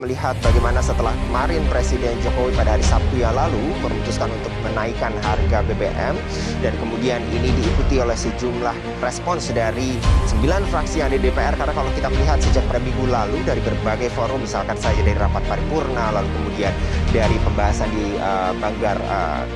Melihat bagaimana setelah kemarin Presiden Jokowi pada hari Sabtu yang lalu memutuskan untuk menaikkan harga BBM dan kemudian ini diikuti oleh sejumlah respons dari 9 fraksi yang ada di DPR, karena kalau kita melihat sejak pada minggu lalu dari berbagai forum, misalkan saja dari rapat paripurna, lalu kemudian dari pembahasan di banggar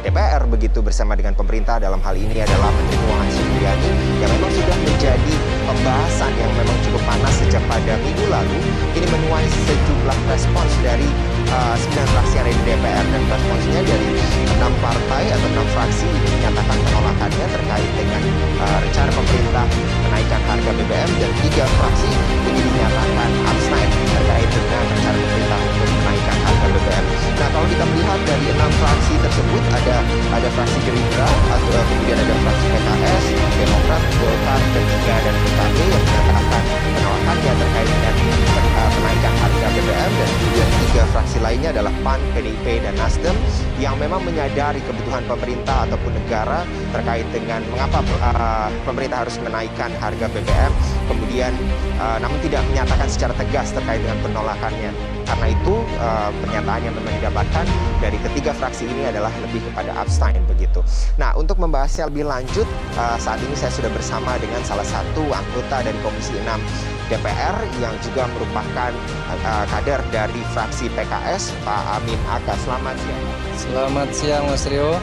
DPR begitu bersama dengan pemerintah, dalam hal ini adalah Menteri Keuangan Sri Mulyani, yang memang sudah menjadi pembahasan yang memang cukup panas sejak pada minggu lalu. Ini menuai sejumlah respons dari 9 fraksi yang ada di DPR, dan responsnya dari 6 partai atau 6 fraksi ini menyatakan penolakannya terkait dengan rencana pemerintah menaikkan harga BBM, dan 3 fraksi ini dinyatakan abstain terkait dengan rencana pemerintah untuk menaikkan harga BBM. Nah, kalau kita melihat dari 6 fraksi tersebut ada fraksi Gerindra, atau kemudian ada fraksi PKS, Demokrat, Golkar, dan juga dari PKB yang menyatakan penolakannya terkait dengan kenaikan harga BBM, dan kemudian 3 fraksi lainnya adalah PAN, PDIP, dan Nasdem yang memang menyadari kebutuhan pemerintah ataupun negara terkait dengan mengapa pemerintah harus menaikkan harga BBM, kemudian namun tidak menyatakan secara tegas terkait dengan penolakannya. Karena itu pernyataan yang memang didapatkan dari ketiga fraksi ini adalah lebih kepada abstain begitu. Nah, untuk membahasnya lebih lanjut, saat ini saya sudah bersama dengan salah satu anggota dari Komisi 6 DPR yang juga merupakan kader dari fraksi PKS, Pak Amin Aka. Selamat siang. Selamat siang, Mas Rio.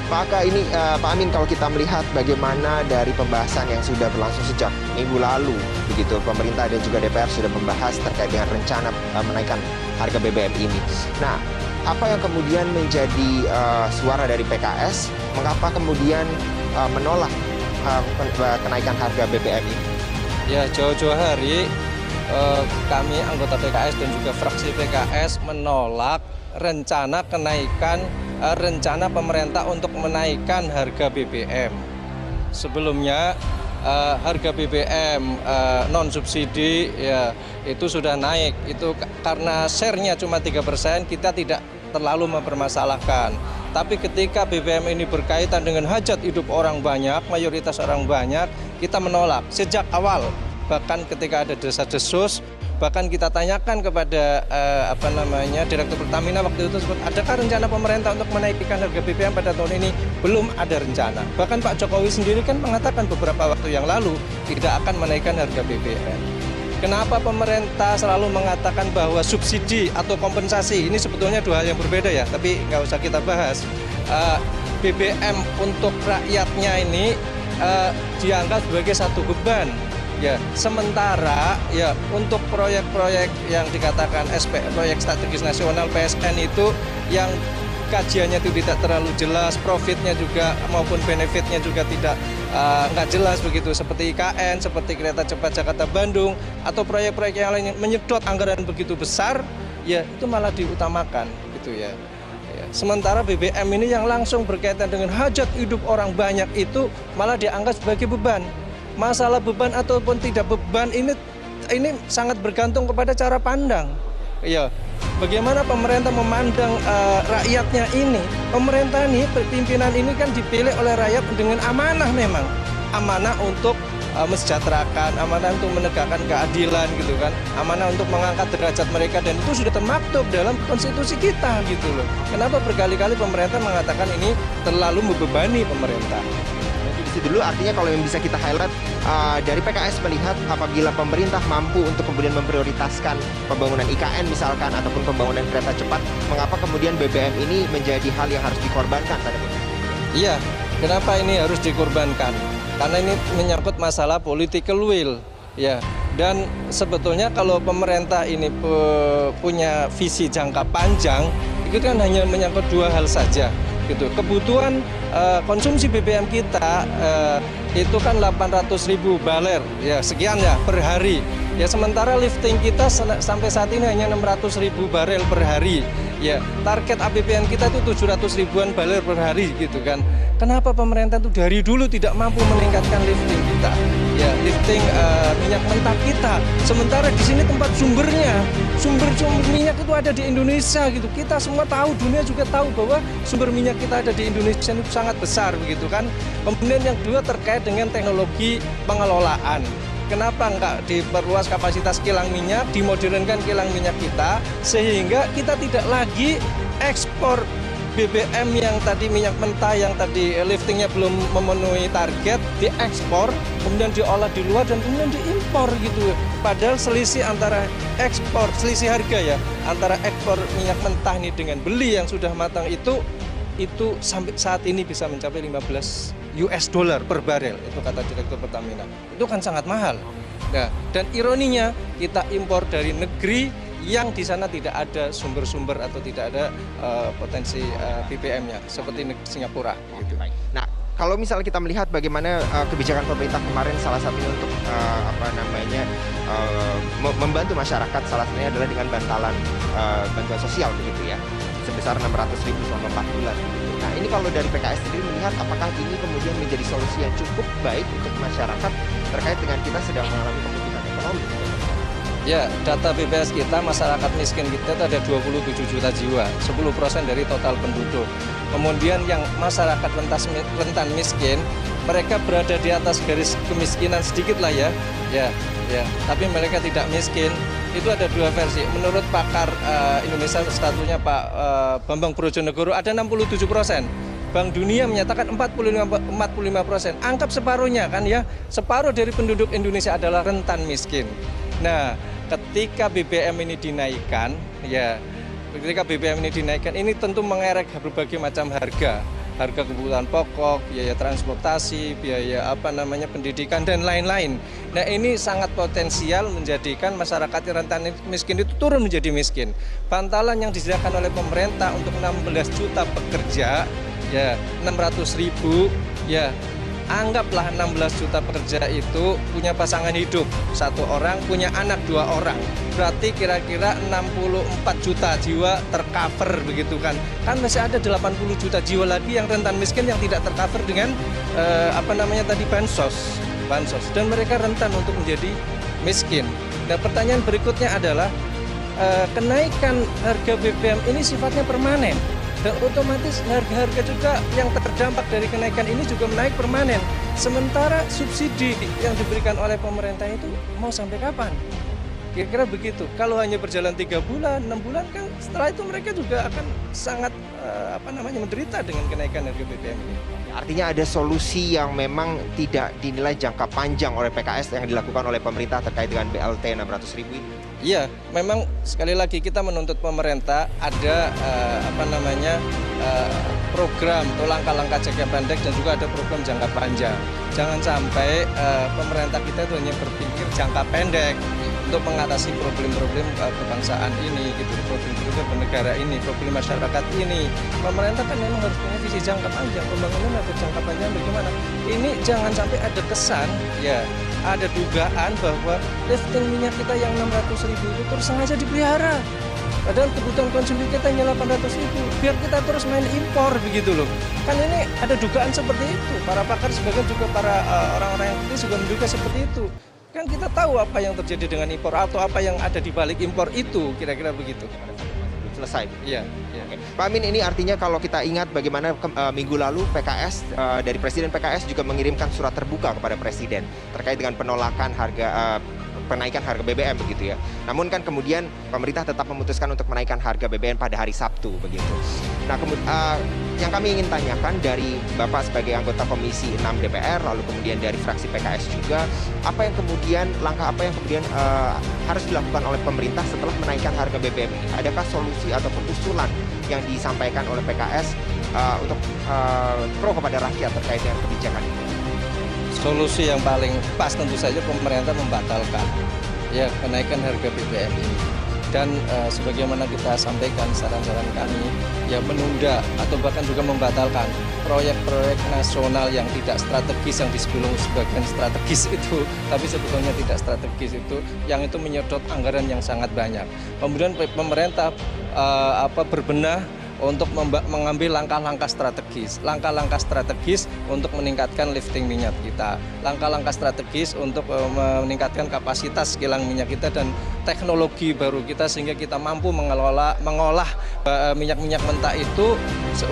Pak Aka, ini Pak Amin, kalau kita melihat bagaimana dari pembahasan yang sudah berlangsung sejak minggu lalu, begitu pemerintah dan juga DPR sudah membahas terkait dengan rencana menaikkan harga BBM ini. Nah, apa yang kemudian menjadi suara dari PKS, mengapa kemudian menolak kenaikan harga BBM ini? Ya, jauh-jauh hari kami anggota PKS dan juga fraksi PKS menolak rencana pemerintah untuk menaikkan harga BBM. Sebelumnya harga BBM non subsidi ya itu sudah naik. Itu karena share-nya cuma 3%, kita tidak terlalu mempermasalahkan. Tapi ketika BBM ini berkaitan dengan hajat hidup orang banyak, mayoritas orang banyak, kita menolak sejak awal. Bahkan ketika ada desas-desus, bahkan kita tanyakan kepada Direktur Pertamina waktu itu, adakah rencana pemerintah untuk menaikkan harga BBM pada tahun ini? Belum ada rencana. Bahkan Pak Jokowi sendiri kan mengatakan beberapa waktu yang lalu tidak akan menaikkan harga BBM. Kenapa pemerintah selalu mengatakan bahwa subsidi atau kompensasi? Ini sebetulnya dua hal yang berbeda ya, tapi nggak usah kita bahas. BBM untuk rakyatnya ini dianggap sebagai satu beban. Ya, sementara ya untuk proyek-proyek yang dikatakan proyek strategis nasional PSN itu yang kajiannya itu tidak terlalu jelas, profitnya juga maupun benefitnya juga tidak nggak jelas begitu, seperti IKN, seperti kereta cepat Jakarta Bandung, atau proyek-proyek yang lainnya menyedot anggaran begitu besar, ya itu malah diutamakan gitu ya. Sementara BBM ini yang langsung berkaitan dengan hajat hidup orang banyak itu malah dianggap sebagai beban. Masalah beban ataupun tidak beban ini sangat bergantung kepada cara pandang. Ya, bagaimana pemerintah memandang rakyatnya ini. Pemerintah ini, pimpinan ini kan dipilih oleh rakyat dengan amanah memang. Amanah untuk mesejahterakan, amanah untuk menegakkan keadilan gitu kan. Amanah untuk mengangkat derajat mereka, dan itu sudah termaktub dalam konstitusi kita gitu loh. Kenapa berkali-kali pemerintah mengatakan ini terlalu membebani pemerintah? Dulu artinya kalau yang bisa kita highlight dari PKS melihat apabila pemerintah mampu untuk kemudian memprioritaskan pembangunan IKN misalkan ataupun pembangunan kereta cepat, mengapa kemudian BBM ini menjadi hal yang harus dikorbankan pada pemerintah? Iya, kenapa ini harus dikorbankan? Karena ini menyangkut masalah political will, ya. Dan sebetulnya kalau pemerintah ini punya visi jangka panjang, itu kan hanya menyangkut dua hal saja. Gitu. Kebutuhan konsumsi BBM kita itu kan 800.000 baler ya sekian ya per hari. Ya sementara lifting kita sampai saat ini hanya 600.000 barel per hari. Ya, target APBN kita itu 700 ribuan baler per hari gitu kan. Kenapa pemerintah itu dari dulu tidak mampu meningkatkan lifting kita? Ya, lifting minyak mentah kita. Sementara di sini tempat sumbernya, sumber minyak itu ada di Indonesia gitu. Kita semua tahu, dunia juga tahu bahwa sumber minyak kita ada di Indonesia itu sangat besar begitu kan. Kemudian yang kedua terkait dengan teknologi pengelolaan. Kenapa nggak diperluas kapasitas kilang minyak, dimodernkan kilang minyak kita, sehingga kita tidak lagi ekspor BBM yang tadi minyak mentah yang tadi liftingnya belum memenuhi target, diekspor, kemudian diolah di luar dan kemudian diimpor gitu. Padahal selisih antara ekspor, selisih harga ya, antara ekspor minyak mentah ini dengan beli yang sudah matang itu sampai saat ini bisa mencapai 15 US dollar per barel, itu kata Direktur Pertamina. Itu kan sangat mahal. Nah, dan ironinya kita impor dari negeri yang di sana tidak ada sumber-sumber atau tidak ada potensi BBM-nya seperti Singapura. Gitu. Nah, kalau misalnya kita melihat bagaimana kebijakan pemerintah kemarin salah satunya untuk membantu masyarakat, salah satunya adalah dengan bantuan sosial begitu ya, sebesar 600.000 selama 4 bulan. Nah, ini kalau dari PKS sendiri melihat apakah ini kemudian menjadi solusi yang cukup baik untuk masyarakat terkait dengan kita sedang mengalami kebutuhan ekonomi? Ya, data BPS kita, masyarakat miskin kita itu ada 27 juta jiwa, 10% dari total penduduk. Kemudian yang masyarakat rentan miskin, mereka berada di atas garis kemiskinan sedikit lah ya. Tapi mereka tidak miskin. Itu ada dua versi. Menurut pakar Indonesia, statunya Pak Bambang Brojonegoro, ada 67%. Bank Dunia menyatakan 45%. Anggap separuhnya kan ya, separuh dari penduduk Indonesia adalah rentan miskin. Nah, ketika BBM ini dinaikkan, ini tentu mengerek berbagai macam harga kebutuhan pokok, biaya transportasi, biaya pendidikan dan lain-lain. Nah, ini sangat potensial menjadikan masyarakat yang rentan miskin itu turun menjadi miskin. Bantalan yang disediakan oleh pemerintah untuk 16 juta pekerja, 600.000, anggaplah 16 juta pekerja itu punya pasangan hidup 1 orang, punya anak 2 orang. Berarti kira-kira 64 juta jiwa tercover begitu kan. Kan masih ada 80 juta jiwa lagi yang rentan miskin yang tidak tercover dengan bansos. Dan mereka rentan untuk menjadi miskin. Nah, pertanyaan berikutnya adalah kenaikan harga BBM ini sifatnya permanen. Dan otomatis harga-harga juga yang terdampak dari kenaikan ini juga menaik permanen. Sementara subsidi yang diberikan oleh pemerintah itu mau sampai kapan? Kira-kira begitu. Kalau hanya berjalan 3 bulan, 6 bulan kan setelah itu mereka juga akan sangat menderita dengan kenaikan harga BBM ini. Artinya ada solusi yang memang tidak dinilai jangka panjang oleh PKS yang dilakukan oleh pemerintah terkait dengan BLT 600.000 ini. Iya, memang sekali lagi kita menuntut pemerintah ada program atau langkah-langkah jangka pendek dan juga ada program jangka panjang. Jangan sampai pemerintah kita itu hanya berpikir jangka pendek untuk mengatasi problem-problem kebangsaan ini, gitu, problem-problem bernegara ini, problem masyarakat ini. Pemerintah kan memang harus punya visi jangka panjang, pembangunan ada jangka panjang bagaimana. Ini jangan sampai ada kesan, ada dugaan bahwa lifting minyak kita yang 600.000 itu terus sengaja dipelihara. Padahal kebutuhan konsumsi kita hanya 800.000, biar kita terus main impor begitu loh. Kan ini ada dugaan seperti itu. Para pakar sebagian juga para orang-orang yang kritis juga menduga seperti itu. Kan kita tahu apa yang terjadi dengan impor atau apa yang ada di balik impor itu, kira-kira begitu. Selesai. Iya. Pak Amin, ini artinya kalau kita ingat bagaimana minggu lalu PKS dari Presiden PKS juga mengirimkan surat terbuka kepada Presiden terkait dengan penolakan penaikan harga BBM begitu ya. Namun kan kemudian pemerintah tetap memutuskan untuk menaikkan harga BBM pada hari Sabtu begitu. Nah, yang kami ingin tanyakan dari Bapak sebagai anggota Komisi 6 DPR, lalu kemudian dari fraksi PKS juga, langkah apa yang kemudian harus dilakukan oleh pemerintah setelah menaikkan harga BBM ini? Adakah solusi ataupun usulan yang disampaikan oleh PKS untuk pro kepada rakyat terkait dengan kebijakan ini? Solusi yang paling pas tentu saja pemerintah membatalkan kenaikan harga BBM ini. Dan sebagaimana kita sampaikan saran-saran kami, menunda atau bahkan juga membatalkan proyek-proyek nasional yang tidak strategis, yang disebut sebagian strategis itu, tapi sebetulnya tidak strategis itu, yang itu menyedot anggaran yang sangat banyak. Kemudian pemerintah berbenah untuk mengambil langkah-langkah strategis untuk meningkatkan lifting minyak kita, langkah-langkah strategis untuk meningkatkan kapasitas kilang minyak kita dan teknologi baru kita sehingga kita mampu mengolah minyak-minyak mentah itu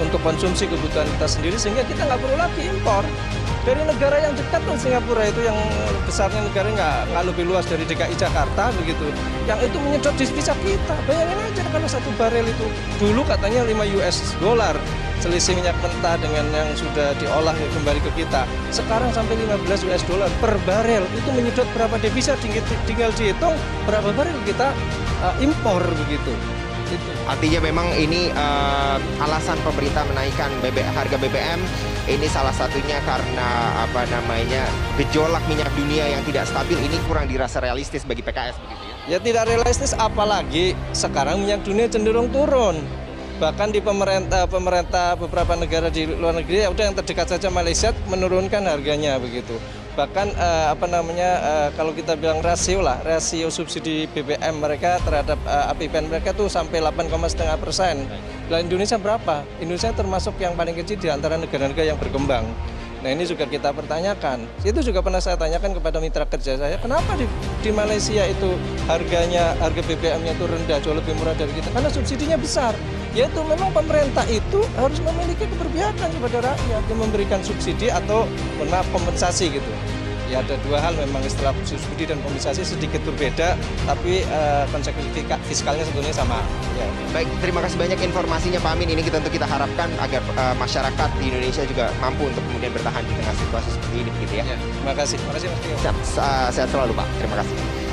untuk konsumsi kebutuhan kita sendiri sehingga kita nggak perlu lagi impor. Dari negara yang dekat tuh Singapura itu yang besarnya negara nggak lebih luas dari DKI Jakarta begitu. Yang itu menyedot devisa kita. Bayangin aja kalau satu barel itu dulu katanya 5 US dollar selisih minyak mentah dengan yang sudah diolah kembali ke kita. Sekarang sampai 15 US dollar per barel itu menyedot berapa devisa, tinggal dihitung berapa barel kita impor begitu. Artinya memang ini alasan pemerintah menaikkan harga BBM ini salah satunya karena gejolak minyak dunia yang tidak stabil ini kurang dirasa realistis bagi PKS begitu ya? Ya tidak realistis, apalagi sekarang minyak dunia cenderung turun. Bahkan di pemerintah beberapa negara di luar negeri, ya udah yang terdekat saja Malaysia menurunkan harganya begitu. Bahkan kalau kita bilang rasio subsidi BBM mereka terhadap APBN mereka tuh sampai 8,5%. Nah Indonesia berapa? Indonesia termasuk yang paling kecil di antara negara-negara yang berkembang. Nah ini juga kita pertanyakan. Itu juga pernah saya tanyakan kepada mitra kerja saya, kenapa di Malaysia itu harga BBM-nya itu rendah, jauh lebih murah dari kita? Karena subsidinya besar. Yaitu memang pemerintah itu harus memiliki keberpihakan kepada rakyat yang memberikan subsidi atau kompensasi gitu. Ya ada dua hal memang istilah subsidi dan kompensasi sedikit berbeda, tapi konsekuensi fiskalnya sebetulnya sama. Ya. Baik, terima kasih banyak informasinya Pak Amin. Ini tentu kita harapkan agar masyarakat di Indonesia juga mampu untuk kemudian bertahan di tengah situasi seperti ini begitu ya. Terima kasih Mas Tio. Sehat selalu Pak, terima kasih.